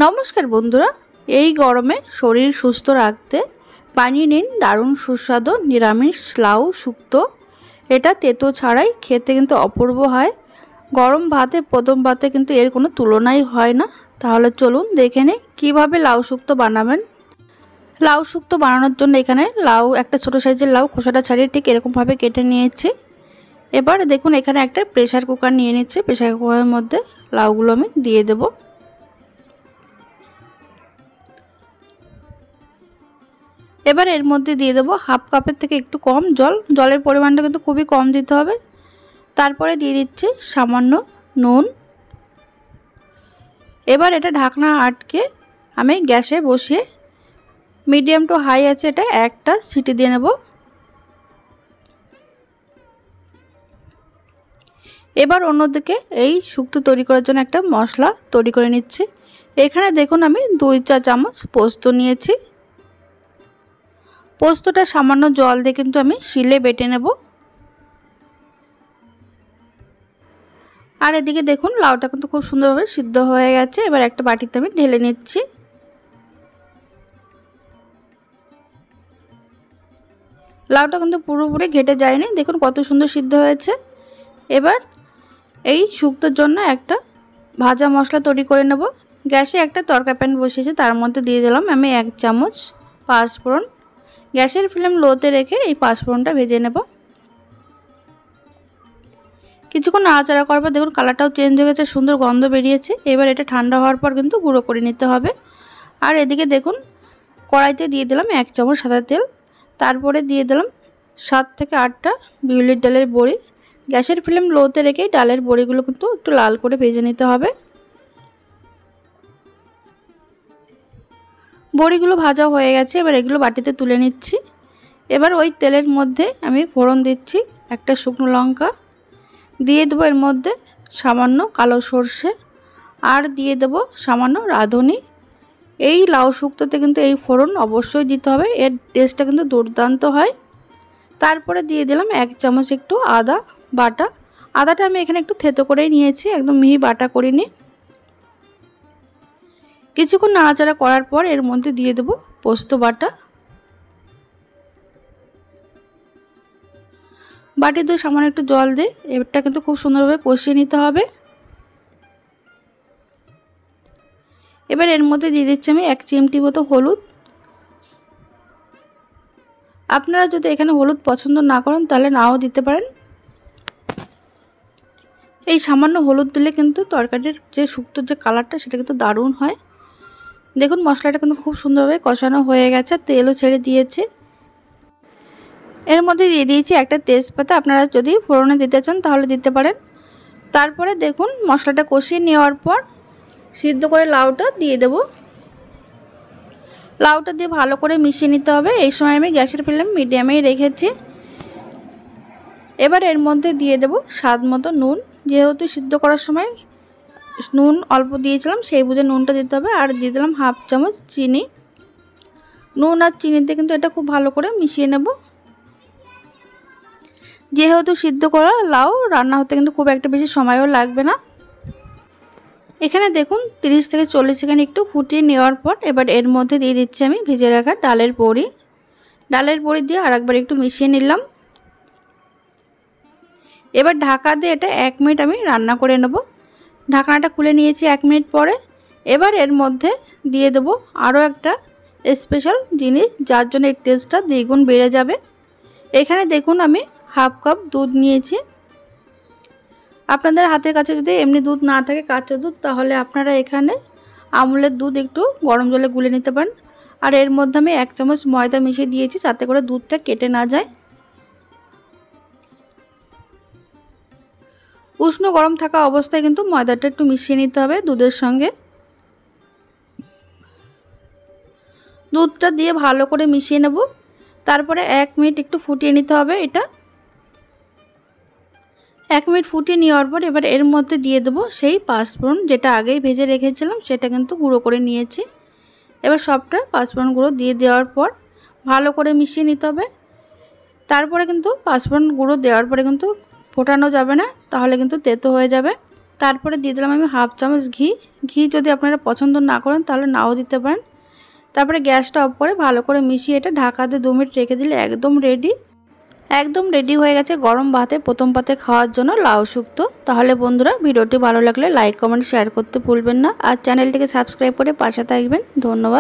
নমস্কার বন্ধুরা, এই গরমে শরীর সুস্থ রাখতে বানিয়ে নিন দারুণ সুস্বাদু নিরামিষ লাউ শুক্তো। এটা তেতো ছাড়াই খেতে কিন্তু অপূর্ব হয়। গরম ভাতে প্রথম ভাতে কিন্তু এর কোনো তুলনাই হয় না। তাহলে চলুন দেখে নিই কীভাবে লাউ শুক্তো বানাবেন। লাউ শুক্তো বানানোর জন্য এখানে লাউ একটা ছোটো সাইজের লাউ খোসাটা ছাড়িয়ে ঠিক এরকমভাবে কেটে নিয়েছি। এবার দেখুন এখানে একটা প্রেসার কুকার নিয়ে নিচ্ছি। প্রেসার কুকারের মধ্যে লাউগুলো আমি দিয়ে দেবো। এবার এর মধ্যে দিয়ে দেবো হাফ কাপের থেকে একটু কম জল। জলের পরিমাণটা কিন্তু খুবই কম দিতে হবে। তারপরে দিয়ে দিচ্ছি সামান্য নুন। এবার এটা ঢাকনা আটকে আমি গ্যাসে বসিয়ে মিডিয়াম টু হাই আছে এটা একটা সিটি দিয়ে নেব। এবার অন্যদিকে এই শুক্তো তৈরি করার জন্য একটা মশলা তৈরি করে নিচ্ছি। এখানে দেখুন আমি 2 চা চামচ পোস্ত নিয়েছি। পোস্তটা সামান্য জল দিয়ে কিন্তু আমি শিলে বেটে নেব। আর এদিকে দেখুন লাউটা কিন্তু খুব সুন্দরভাবে সিদ্ধ হয়ে গেছে। এবার একটা বাটিতে আমি ঢেলে নিচ্ছি। লাউটা কিন্তু পুরোপুরি ঘেটে যায়নি, দেখুন কত সুন্দর সিদ্ধ হয়েছে। এবার এই শুক্তোর জন্য একটা ভাজা মশলা তৈরি করে নেব। গ্যাসে একটা তরকা প্যান বসিয়েছি, তার মধ্যে দিয়ে দিলাম আমি 1 চামচ পাঁচফোড়ন। গ্যাসের ফ্লেম লোতে রেখে এই পাঁচফোড়নটা ভেজে নেব। কিছুক্ষণ নাড়াচাড়া করার পর দেখুন কালারটাও চেঞ্জ হয়ে গেছে, সুন্দর গন্ধ বেরিয়েছে। এবার এটা ঠান্ডা হওয়ার পর কিন্তু গুঁড়ো করে নিতে হবে। আর এদিকে দেখুন কড়াইতে দিয়ে দিলাম 1 চামচ সাদা তেল। তারপরে দিয়ে দিলাম 7 থেকে 8টা বিউলির ডালের বড়ি। গ্যাসের ফ্লেম লোতে রেখে ডালের বড়িগুলো কিন্তু একটু লাল করে ভেজে নিতে হবে। বড়িগুলো ভাজা হয়ে গেছে, এবার এগুলো বাটিতে তুলে নিচ্ছি। এবার ওই তেলের মধ্যে আমি ফোড়ন দিচ্ছি একটা শুকনো লঙ্কা, দিয়ে দেবো এর মধ্যে সামান্য কালো সর্ষে, আর দিয়ে দেবো সামান্য রাঁধুনি। এই লাউ শুক্তোতে কিন্তু এই ফোড়ন অবশ্যই দিতে হবে, এর টেস্টটা কিন্তু দুর্দান্ত হয়। তারপরে দিয়ে দিলাম 1 চামচ একটু আদা বাটা। আদাটা আমি এখানে একটু থেতো করেই নিয়েছি, একদম মিহি বাটা করিনি। কিছুক্ষণ নাড়াচাড়া করার পর এর মধ্যে দিয়ে দেবো পোস্ত বাটা। বাটি দিয়ে সামান্য একটু জল দিয়ে এটা কিন্তু খুব সুন্দরভাবে কষিয়ে নিতে হবে। এবার এর মধ্যে দিয়ে দিচ্ছি আমি 1 চিমটি মতো হলুদ। আপনারা যদি এখানে হলুদ পছন্দ না করেন তাহলে নাও দিতে পারেন। এই সামান্য হলুদ দিলে কিন্তু তরকারির যে শুক্তোর যে কালারটা সেটা কিন্তু দারুণ হয়। দেখুন মশলাটা কিন্তু খুব সুন্দরভাবে কষানো হয়ে গেছে, তেলও ছেড়ে দিয়েছে। এর মধ্যে দিয়ে দিয়েছি একটা তেজপাতা, আপনারা যদি ফোড়নে দিতে চান তাহলে দিতে পারেন। তারপরে দেখুন মশলাটা কষিয়ে নেওয়ার পর সিদ্ধ করে লাউটা দিয়ে দেব। লাউটা দিয়ে ভালো করে মিশিয়ে নিতে হবে। এই সময় আমি গ্যাসের ফ্লেম মিডিয়ামেই রেখেছি। এবার এর মধ্যে দিয়ে দেব স্বাদ মতো নুন। যেহেতু সিদ্ধ করার সময় নুন অল্প দিয়েছিলাম, সেই বুঝে নুনটা দিতে হবে। আর দিয়ে দিলাম হাফ চামচ চিনি। নুন আর চিনিতে কিন্তু এটা খুব ভালো করে মিশিয়ে নেব। যেহেতু সিদ্ধ করা লাউ, রান্না হতে কিন্তু খুব একটা বেশি সময়ও লাগবে না। এখানে দেখুন 30 থেকে 40 সেকেন্ড একটু ফুটিয়ে নেওয়ার পর এবার এর মধ্যে দিয়ে দিচ্ছি আমি ভেজে রাখা ডালের বড়ি। ডালের বড়ি দিয়ে আরেকবার একটু মিশিয়ে নিলাম। এবার ঢাকা দিয়ে এটা 1 মিনিট আমি রান্না করে নেব। ঢাকনাটা খুলে নিয়েছি 1 মিনিট পরে। এবার এর মধ্যে দিয়ে দেব আরও একটা স্পেশাল জিনিস, যার জন্য এর টেস্টটা দ্বিগুণ বেড়ে যাবে। এখানে দেখুন আমি হাফ কাপ দুধ নিয়েছি। আপনাদের হাতের কাছে যদি এমনি দুধ না থাকে কাঁচা দুধ, তাহলে আপনারা এখানে আমুলের দুধ একটু গরম জলে গুলে নিতে পারেন। আর এর মধ্যে আমি 1 চামচ ময়দা মিশিয়ে দিয়েছি, যাতে করে দুধটা কেটে না যায়। উষ্ণ গরম থাকা অবস্থায় কিন্তু ময়দাটা একটু মিশিয়ে নিতে হবে দুধের সঙ্গে। দুধটা দিয়ে ভালো করে মিশিয়ে নেব। তারপরে 1 মিনিট একটু ফুটিয়ে নিতে হবে। এটা 1 মিনিট ফুটিয়ে নেওয়ার পর এবার এর মধ্যে দিয়ে দেবো সেই পাঁচফোড়ন, যেটা আগেই ভেজে রেখেছিলাম, সেটা কিন্তু গুঁড়ো করে নিয়েছি। এবার সবটা পাঁচফোড়ন গুঁড়ো দিয়ে দেওয়ার পর ভালো করে মিশিয়ে নিতে হবে। তারপরে কিন্তু পাঁচফোড়ন গুঁড়ো দেওয়ার পরে কিন্তু ফোটানো যাবে না, তাহলে কিন্তু তেতো হয়ে যাবে। তারপরে দিয়ে দিলাম আমি হাফ চামচ ঘি। ঘি যদি আপনারা পছন্দ না করেন তাহলে নাও দিতে পারেন। তারপরে গ্যাসটা অফ করে ভালো করে মিশিয়ে এটা ঢাকা দিয়ে 2 মিনিট রেখে দিলে একদম রেডি হয়ে গেছে গরম ভাতে প্রথম পাতে খাওয়ার জন্য লাউ শুক্তো। তাহলে বন্ধুরা ভিডিওটি ভালো লাগলে লাইক কমেন্ট শেয়ার করতে ভুলবেন না, আর চ্যানেলটিকে সাবস্ক্রাইব করে পাশে থাকবেন। ধন্যবাদ।